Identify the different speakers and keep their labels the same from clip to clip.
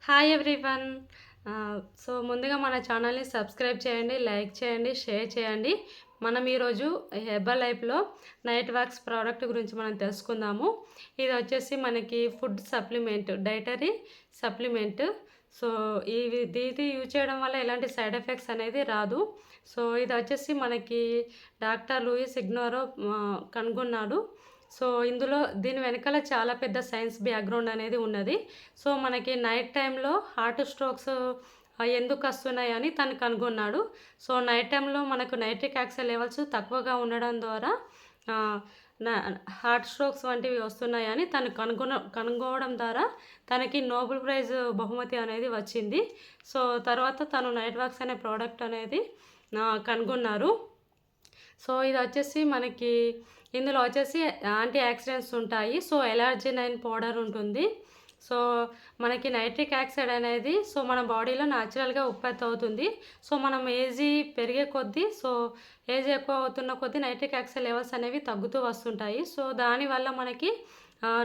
Speaker 1: Hi everyone. ముందుగా మన ఛానల్ని సబ్స్క్రైబ్ చేయండి, లైక్ చేయండి, షేర్ చేయండి. మనం ఈరోజు హెర్బల్ లైఫ్లో నైట్ వాక్స్ ప్రోడక్ట్ గురించి మనం తెలుసుకుందాము. ఇది వచ్చేసి మనకి food supplement, dietary supplement. So ఇది యూజ్ చేయడం వల్ల ఎలాంటి సైడ్ ఎఫెక్ట్స్ అనేది రాదు. సో ఇది వచ్చేసి మనకి డాక్టర్ లూయిస్ ఇగ్నోరో కనుగొన్నాడు. సో ఇందులో దీని వెనకాల చాలా పెద్ద సైన్స్ బ్యాక్గ్రౌండ్ అనేది ఉన్నది. సో మనకి నైట్ టైంలో హార్ట్ స్ట్రోక్స్ ఎందుకు వస్తున్నాయి అని తను కనుగొన్నాడు. సో నైట్ టైంలో మనకు నైట్రిక్ ఆక్సైడ్ లెవెల్స్ తక్కువగా ఉండడం ద్వారా హార్ట్ స్ట్రోక్స్ వంటివి వస్తున్నాయని తను కనుగొనడం ద్వారా తనకి నోబెల్ ప్రైజ్ బహుమతి అనేది వచ్చింది. సో తర్వాత తను నైట్ వాక్స్ అనే ప్రోడక్ట్ అనేది కనుగొన్నారు. సో ఇది వచ్చేసి మనకి ఇందులో వచ్చేసి యాంటీ ఆక్సిడెంట్స్ ఉంటాయి. సో ఎలర్జినైన్ పౌడర్ ఉంటుంది. సో మనకి నైట్రిక్ ఆక్సైడ్ అనేది సో మన బాడీలో న్యాచురల్గా ఉత్పత్తి అవుతుంది. సో మనం పెరిగే కొద్దీ ఏజ్ ఎక్కువ అవుతున్న కొద్దీ నైట్రిక్ ఆక్సైడ్ లెవెల్స్ అనేవి తగ్గుతూ వస్తుంటాయి. సో దానివల్ల మనకి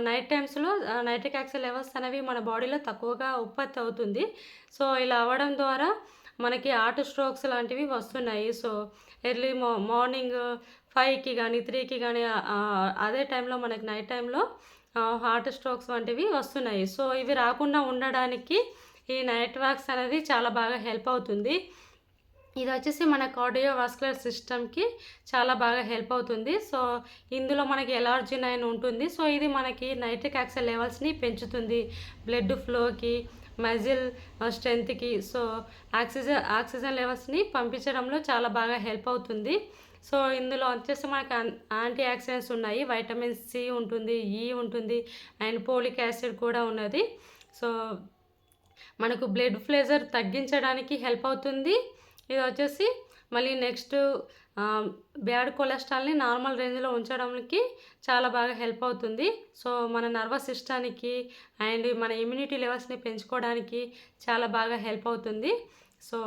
Speaker 1: నైట్ టైమ్స్లో నైట్రిక్ ఆక్సైడ్ లెవెల్స్ అనేవి మన బాడీలో తక్కువగా ఉత్పత్తి అవుతుంది. సో ఇలా అవ్వడం ద్వారా మనకి హార్ట్ స్ట్రోక్స్ లాంటివి వస్తున్నాయి. సో ఎర్లీ మార్నింగ్ 5కి కానీ 3కి కానీ అదే టైంలో మనకి నైట్ టైంలో హార్ట్ స్ట్రోక్స్ వంటివి వస్తున్నాయి. సో ఇవి రాకుండా ఉండడానికి ఈ నైట్ వాక్స్ అనేది చాలా బాగా హెల్ప్ అవుతుంది. ఇది వచ్చేసి మన కార్డియోవాస్కులర్ సిస్టమ్కి చాలా బాగా హెల్ప్ అవుతుంది. సో ఇందులో మనకి ఎలర్జినైన్ ఉంటుంది. సో ఇది మనకి నైట్రిక్ ఆక్సైడ్ లెవెల్స్ని పెంచుతుంది, బ్లడ్ ఫ్లోకి, మజిల్ స్ట్రెంత్కి. సో ఆక్సిజన్ లెవెల్స్ని పంపించడంలో చాలా బాగా హెల్ప్ అవుతుంది. సో ఇందులో వచ్చేసి మనకు యాంటీ ఆక్సిడెంట్స్ ఉన్నాయి, వైటమిన్ సి ఉంటుంది, ఈ ఉంటుంది, అండ్ పోలిక్ యాసిడ్ కూడా ఉన్నది. సో మనకు బ్లడ్ ప్రెషర్ తగ్గించడానికి హెల్ప్ అవుతుంది. ఇది వచ్చేసి మళ్ళీ నెక్స్ట్ బ్యాడ్ కొలెస్ట్రాల్ని నార్మల్ రేంజ్లో ఉంచడానికి చాలా బాగా హెల్ప్ అవుతుంది. సో మన నర్వస్ సిస్టానికి అండ్ మన ఇమ్యూనిటీ లెవెల్స్ని పెంచుకోవడానికి చాలా బాగా హెల్ప్ అవుతుంది. సో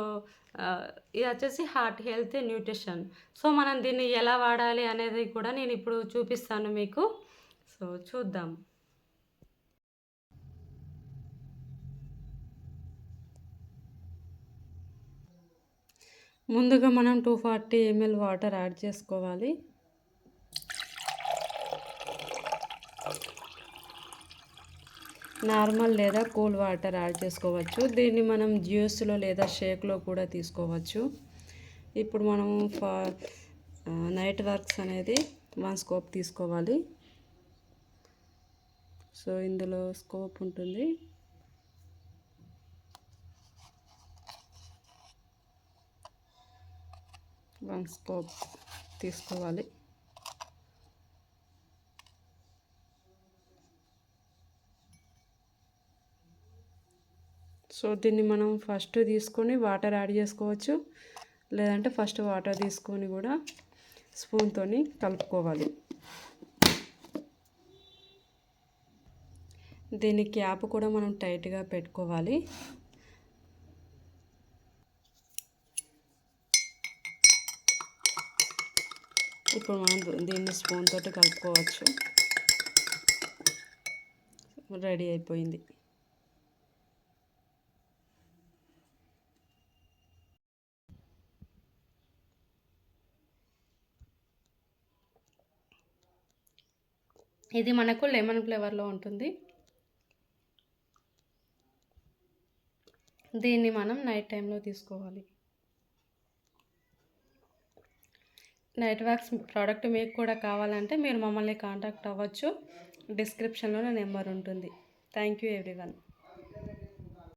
Speaker 1: ఇది వచ్చేసి హార్ట్ హెల్త్ న్యూట్రిషన్. సో మనం దీన్ని ఎలా వాడాలి అనేది కూడా నేను ఇప్పుడు చూపిస్తాను మీకు. సో చూద్దాం. ముందుగా మనం 240 ml వాటర్ యాడ్ చేసుకోవాలి. నార్మల్ లేదా కూల్ వాటర్ యాడ్ చేసుకోవచ్చు. దీన్ని మనం జ్యూస్లో లేదా షేక్లో కూడా తీసుకోవచ్చు. ఇప్పుడు మనం నైట్ వర్క్స్ అనేది 1 స్కోప్ తీసుకోవాలి. సో ఇందులో స్కోప్ ఉంటుంది. వన్ స్కోప్ తీసుకోవాలి. సో దీన్ని మనం ఫస్ట్ తీసుకొని వాటర్ యాడ్ చేసుకోవచ్చు, లేదంటే ఫస్ట్ వాటర్ తీసుకొని కూడా స్పూన్తోని కలుపుకోవాలి. దీని క్యాప్ కూడా మనం టైట్గా పెట్టుకోవాలి. ఇప్పుడు మనం దీన్ని స్పూన్ తోటి కలుపుకోవచ్చు. రెడీ అయిపోయింది. ఇది మనకు లెమన్ ఫ్లేవర్లో ఉంటుంది. దీన్ని మనం నైట్ టైంలో తీసుకోవాలి. నైట్ వాక్స్ ప్రోడక్ట్ మీకు కూడా కావాలంటే మీరు మమ్మల్ని కాంటాక్ట్ అవ్వచ్చు. డిస్క్రిప్షన్లో నా నెంబర్ ఉంటుంది. Thank you everyone.